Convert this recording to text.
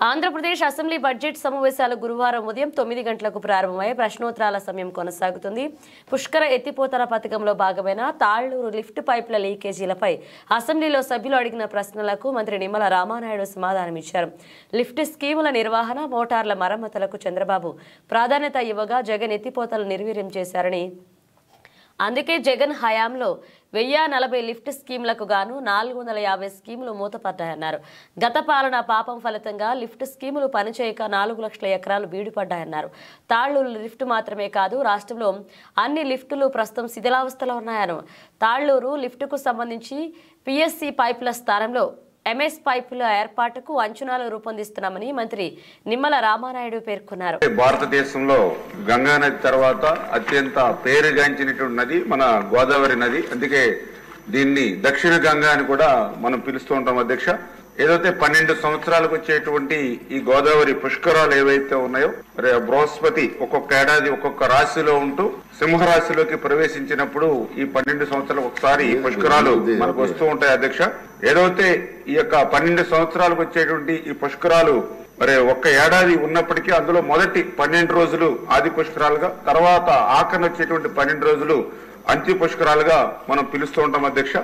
Andhra Pradesh assembly budget సమావేశాలు గురువారం ఉదయం 9 గంటలకు ప్రారంభమై ప్రశ్నోత్తరాల సమయం కొనసాగుతుంది. పుష్కర ఎత్తిపోతల పథకంలో భాగమైన తాళ్లూరు లిఫ్ట్ పైపుల లీకేజీలపై అసెంబ్లీలో సభ్యులు అడిగిన ప్రశ్నలకు మంత్రి నిమ్మల రామానాయుడు సమాధానమిచ్చారు. లిఫ్ట్ స్కీముల నిర్వహణ, మోటార్ల మరమ్మతులకు చంద్రబాబు ప్రాధాన్యత ఇవ్వగా జగన్ ఎత్తిపోతలు నిర్వీర్యం చేశారని, అందుకే జగన్ హయాంలో 1040 లిఫ్ట్ స్కీములకు గాను 450 స్కీములు మూతపడ్డాయన్నారు. గత పాలన పాపం ఫలితంగా లిఫ్ట్ స్కీములు పనిచేయక 4 లక్షల ఎకరాలు బీడుపడ్డాయన్నారు. తాళ్లూరు లిఫ్ట్ మాత్రమే కాదు, రాష్ట్రంలో అన్ని లిఫ్టులు ప్రస్తుతం శిథిలావస్థలో ఉన్నాయన్నారు. తాళ్లూరు లిఫ్టుకు సంబంధించి పిఎస్సి పైపుల స్థానంలో ఎంఎస్ పైపుల ఏర్పాటుకు అంచనాలు రూపొందిస్తున్నామని మంత్రి నిమ్మల రామానాయుడు పేర్కొన్నారు. భారతదేశంలో గంగా నది తర్వాత అత్యంత పేరుగాంచినటువంటి నది మన గోదావరి నది. అందుకే దీన్ని దక్షిణ గంగా అని కూడా మనం పిలుస్తూ ఉంటాం అధ్యక్ష. ఏదైతే 12 సంవత్సరాలకు వచ్చేటువంటి ఈ గోదావరి పుష్కరాలు ఏవైతే ఉన్నాయో, బృహస్పతి ఒక్కొక్క ఏడాది ఒక్కొక్క రాశిలో ఉంటూ సింహరాశిలోకి ప్రవేశించినప్పుడు ఈ 12 సంవత్సరాలకు ఒకసారి పుష్కరాలు మనకు వస్తూ ఉంటాయి అధ్యక్ష. ఏదైతే ఈ యొక్క 12 సంవత్సరాలకు వచ్చేటువంటి ఈ పుష్కరాలు ఒక్క ఏడాది ఉన్నప్పటికీ అందులో మొదటి 12 రోజులు ఆది పుష్కరాలుగా, తర్వాత ఆఖరణ వచ్చేటువంటి 12 రోజులు అంత్య పుష్కరాలుగా మనం పిలుస్తూ ఉంటాం అధ్యక్ష.